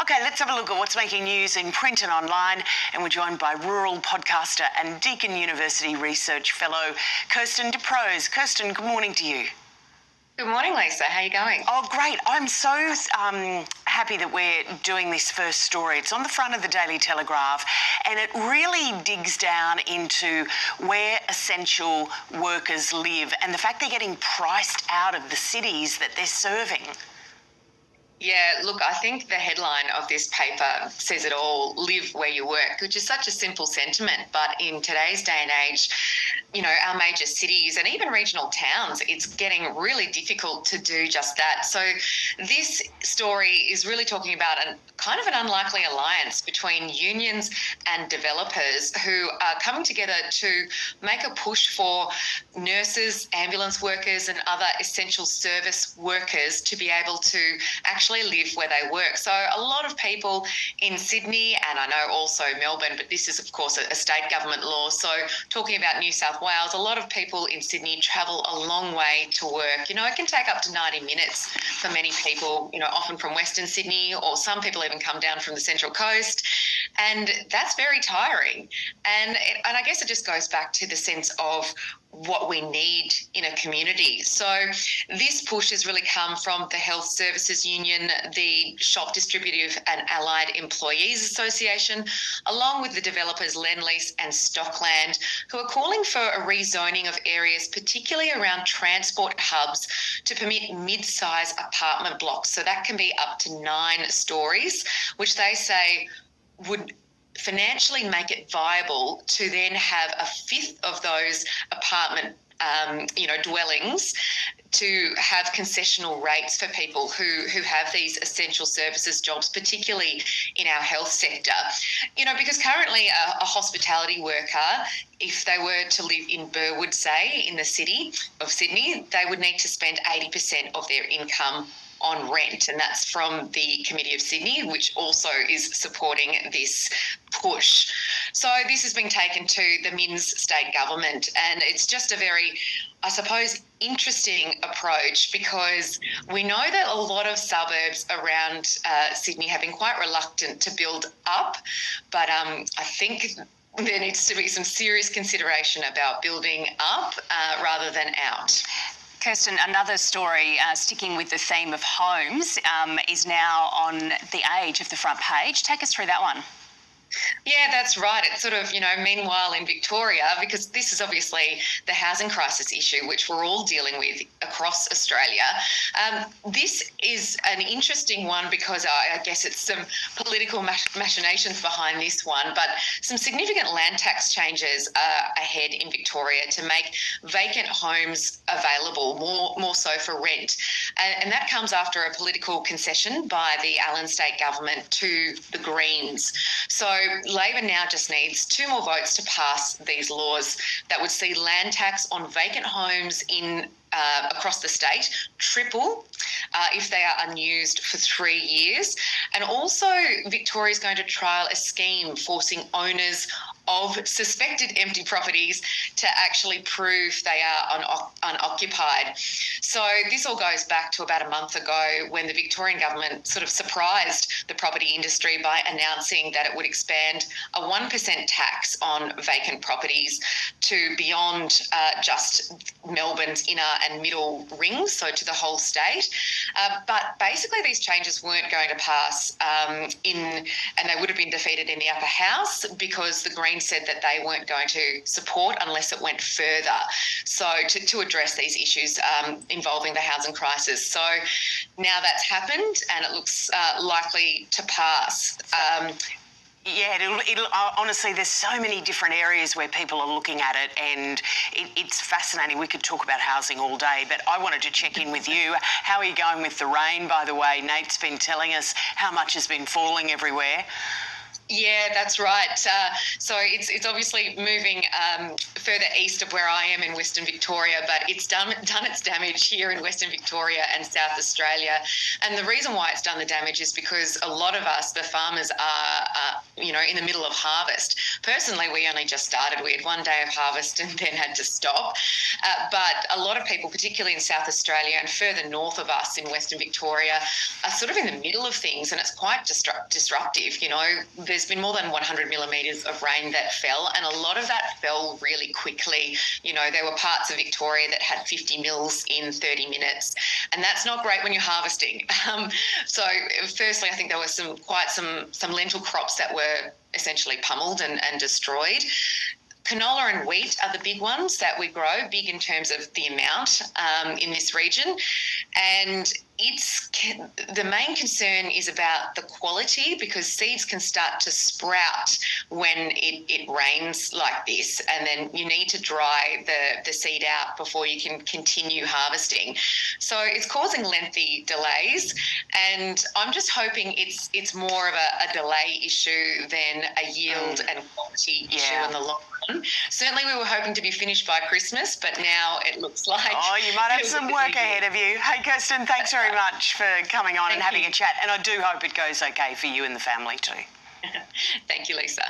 Okay, let's have a look at what's making news in print and online, and we're joined by rural podcaster and Deakin University Research Fellow, Kirsten Dioprese. Kirsten, good morning to you. Good morning, Lisa. How are you going? Oh, great. I'm so happy that we're doing this first story. It's on the front of the Daily Telegraph, and it really digs down into where essential workers live and the fact they're getting priced out of the cities that they're serving. Yeah, look, I think the headline of this paper says it all, live where you work, which is such a simple sentiment. But in today's day and age, you know, our major cities and even regional towns, it's getting really difficult to do just that. So this story is really talking about kind of an unlikely alliance between unions and developers who are coming together to make a push for nurses, ambulance workers and other essential service workers to be able to actually live where they work. So a lot of people in Sydney, and I know also Melbourne, but this is of course a state government law. So talking about New South Wales, a lot of people in Sydney travel a long way to work. You know, it can take up to 90 minutes for many people, you know, often from Western Sydney, or some people even come down from the Central Coast. And that's very tiring. And I guess it just goes back to the sense of what we need in a community. So this push has really come from the Health Services Union, the Shop Distributive and Allied Employees Association, along with the developers Lendlease and Stockland, who are calling for a rezoning of areas, particularly around transport hubs, to permit mid-size apartment blocks. So that can be up to 9 stories, which they say would financially make it viable to then have a fifth of those apartment dwellings to have concessional rates for people who have these essential services jobs, particularly in our health sector. You know, because currently a hospitality worker, if they were to live in Burwood, say, in the city of Sydney, they would need to spend 80% of their income on rent, and that's from the Committee of Sydney, which also is supporting this push. So this has been taken to the Minns state government, and it's just a very, I suppose, interesting approach, because we know that a lot of suburbs around Sydney have been quite reluctant to build up, but I think there needs to be some serious consideration about building up rather than out. Kirsten, another story sticking with the theme of homes is now on the Age of the front page. Take us through that one. Yeah, that's right. It's sort of, you know, meanwhile in Victoria, because this is obviously the housing crisis issue, which we're all dealing with across Australia. This is an interesting one because I guess it's some political machinations behind this one, but some significant land tax changes are ahead in Victoria to make vacant homes available, more so for rent. And that comes after a political concession by the Allen state government to the Greens. So Labor now just needs 2 more votes to pass these laws that would see land tax on vacant homes in across the state triple if they are unused for 3 years. And also Victoria is going to trial a scheme forcing owners of suspected empty properties to actually prove they are unoccupied. So this all goes back to about a month ago when the Victorian government sort of surprised the property industry by announcing that it would expand a 1% tax on vacant properties to beyond just Melbourne's inner and middle rings, so to the whole state. But basically these changes weren't going to pass and they would have been defeated in the upper house because the Greens said that they weren't going to support unless it went further. So to address these issues involving the housing crisis. So now that's happened and it looks likely to pass. Yeah, it'll honestly, there's so many different areas where people are looking at it, and it's fascinating. We could talk about housing all day, but I wanted to check in with you. How are you going with the rain, by the way? Nate's been telling us how much has been falling everywhere. Yeah, that's right. So it's obviously moving further east of where I am in Western Victoria, but it's done its damage here in Western Victoria and South Australia. And the reason why it's done the damage is because a lot of us, the farmers, are in the middle of harvest. Personally, we only just started. We had one day of harvest and then had to stop. But a lot of people, particularly in South Australia and further north of us in Western Victoria, are sort of in the middle of things, and it's quite disruptive. There's been more than 100 millimetres of rain that fell, and a lot of that fell really quickly. There were parts of Victoria that had 50 mils in 30 minutes, and that's not great when you're harvesting. So firstly, I think there were some lentil crops that were essentially pummeled and destroyed. Canola and wheat are the big ones that we grow, big in terms of the amount in this region. And the main concern is about the quality, because seeds can start to sprout when it rains like this, and then you need to dry the seed out before you can continue harvesting. So it's causing lengthy delays, and I'm just hoping it's more of a delay issue than a yield and quality issue in the long run. Certainly we were hoping to be finished by Christmas, but now it looks like... Oh, you might have some work ahead of you. Hey, Kirsten, thanks very much for coming on and having a chat, and I do hope it goes okay for you and the family too. Thank you, Lisa.